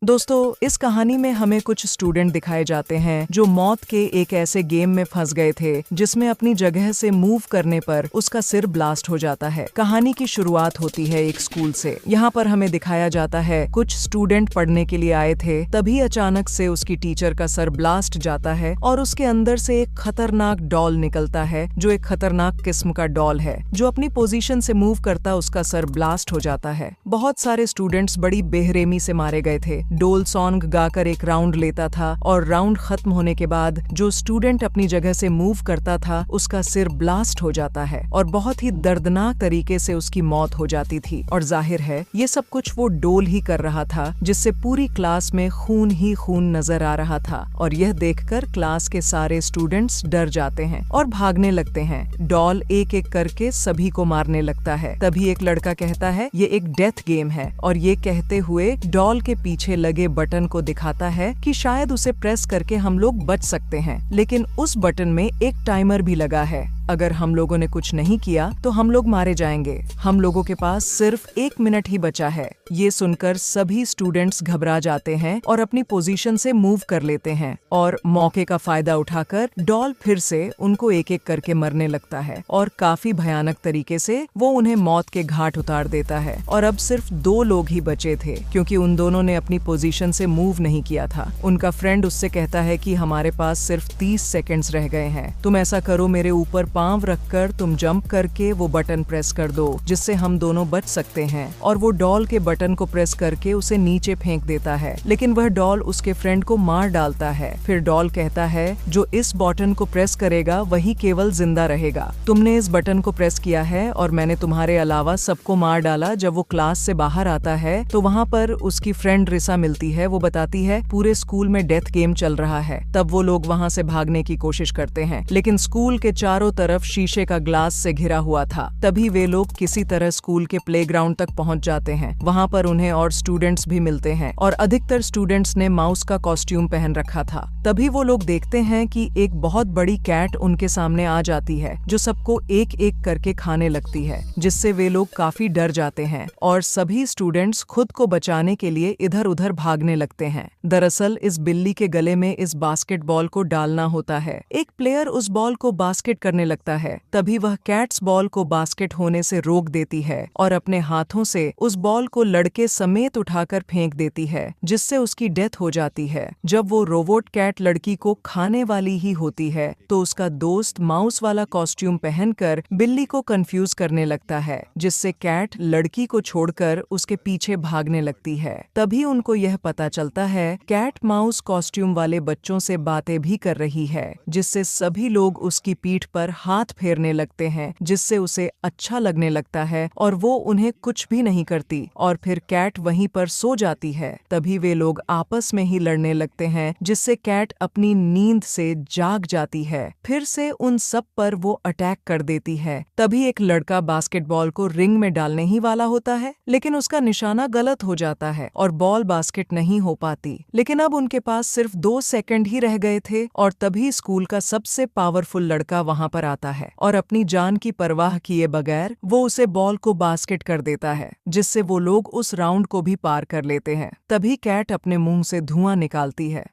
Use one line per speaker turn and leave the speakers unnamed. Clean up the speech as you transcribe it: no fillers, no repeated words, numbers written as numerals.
दोस्तों, इस कहानी में हमें कुछ स्टूडेंट दिखाए जाते हैं जो मौत के एक ऐसे गेम में फंस गए थे जिसमें अपनी जगह से मूव करने पर उसका सिर ब्लास्ट हो जाता है। कहानी की शुरुआत होती है एक स्कूल से। यहाँ पर हमें दिखाया जाता है कुछ स्टूडेंट पढ़ने के लिए आए थे, तभी अचानक से उसकी टीचर का सर ब्लास्ट जाता है और उसके अंदर से एक खतरनाक डॉल निकलता है जो एक खतरनाक किस्म का डॉल है। जो अपनी पोजीशन से मूव करता उसका सर ब्लास्ट हो जाता है। बहुत सारे स्टूडेंट्स बड़ी बेरहमी से मारे गए थे। डोल सॉन्ग गाकर एक राउंड लेता था और राउंड खत्म होने के बाद जो स्टूडेंट अपनी जगह से मूव करता था उसका सिर ब्लास्ट हो जाता है और बहुत ही दर्दनाक तरीके से उसकी मौत हो जाती थी। और जाहिर है ये सब कुछ वो डोल ही कर रहा था, जिससे पूरी क्लास में खून ही खून नजर आ रहा था। और यह देखकर क्लास के सारे स्टूडेंट्स डर जाते हैं और भागने लगते हैं। डॉल एक एक करके सभी को मारने लगता है। तभी एक लड़का कहता है ये एक डेथ गेम है, और ये कहते हुए डॉल के पीछे लगे बटन को दिखाता है कि शायद उसे प्रेस करके हम लोग बच सकते हैं। लेकिन उस बटन में एक टाइमर भी लगा है। अगर हम लोगों ने कुछ नहीं किया तो हम लोग मारे जाएंगे। हम लोगों के पास सिर्फ 1 मिनट ही बचा है। ये सुनकर सभी स्टूडेंट्स घबरा जाते हैं और अपनी पोजीशन से मूव कर लेते हैं, और मौके का फायदा उठाकर डॉल फिर से उनको एक एक करके मरने लगता है और काफी भयानक तरीके से वो उन्हें मौत के घाट उतार देता है। और अब सिर्फ 2 लोग ही बचे थे, क्योंकि उन दोनों ने अपनी पोजीशन से मूव नहीं किया था। उनका फ्रेंड उससे कहता है कि हमारे पास सिर्फ 30 सेकेंड्स रह गए हैं, तुम ऐसा करो, मेरे ऊपर पांव रखकर तुम जंप करके वो बटन प्रेस कर दो जिससे हम दोनों बच सकते हैं। और वो डॉल के बटन को प्रेस करके उसे नीचे फेंक देता है, लेकिन वह डॉल उसके फ्रेंड को मार डालता है। फिर डॉल कहता है जो इस बटन को प्रेस करेगा वही केवल जिंदा रहेगा। तुमने इस बटन को प्रेस किया है और मैंने तुम्हारे अलावा सबको मार डाला। जब वो क्लास से बाहर आता है तो वहाँ पर उसकी फ्रेंड रिसा मिलती है। वो बताती है पूरे स्कूल में डेथ गेम चल रहा है। तब वो लोग वहाँ से भागने की कोशिश करते हैं, लेकिन स्कूल के चारों तरफ शीशे का ग्लास से घिरा हुआ था। तभी वे लोग किसी तरह स्कूल के प्लेग्राउंड तक पहुंच जाते हैं। वहां पर उन्हें और स्टूडेंट्स भी मिलते हैं, और अधिकतर स्टूडेंट्स ने माउस का कॉस्ट्यूम पहन रखा था। तभी वो लोग देखते हैं कि एक बहुत बड़ी कैट उनके सामने आ जाती है जो सबको एक एक करके खाने लगती है, जिससे वे लोग काफी डर जाते हैं और सभी स्टूडेंट्स खुद को बचाने के लिए इधर उधर भागने लगते हैं। दरअसल इस बिल्ली के गले में इस बास्केटबॉल को डालना होता है। एक प्लेयर उस बॉल को बास्केट करने लगता है। तभी वह कैट्स बॉल को बास्केट होने से रोक देती है और अपने हाथों से उस बॉल को लड़के समेत उठाकर फेंक देती है, जिससे उसकी डेथ हो जाती है। जब वो रोबोट कैट लड़की को खाने वाली ही होती है तो उसका दोस्त माउस वाला कॉस्ट्यूम पहनकर बिल्ली को कंफ्यूज करने लगता है, जिससे कैट लड़की को छोड़कर उसके पीछे भागने लगती है। तभी उनको यह पता चलता है कैट माउस कॉस्ट्यूम वाले बच्चों से बातें भी कर रही है, जिससे सभी लोग उसकी पीठ पर हाथ फेरने लगते हैं, जिससे उसे अच्छा लगने लगता है और वो उन्हें कुछ भी नहीं करती। और फिर कैट वहीं पर सो जाती है। तभी वे लोग आपस में ही लड़ने लगते हैं, जिससे कैट अपनी नींद से जाग जाती है। फिर से उन सब पर वो अटैक कर देती है। तभी एक लड़का बास्केटबॉल को रिंग में डालने ही वाला होता है, लेकिन उसका निशाना गलत हो जाता है और बॉल बास्केट नहीं हो पाती। लेकिन अब उनके पास सिर्फ 2 सेकंड ही रह गए थे, और तभी स्कूल का सबसे पावरफुल लड़का वहां पर आता है और अपनी जान की परवाह किए बगैर वो उसे बॉल को बास्केट कर देता है, जिससे वो लोग उस राउंड को भी पार कर लेते हैं। तभी कैट अपने मुंह से धुआं निकालती है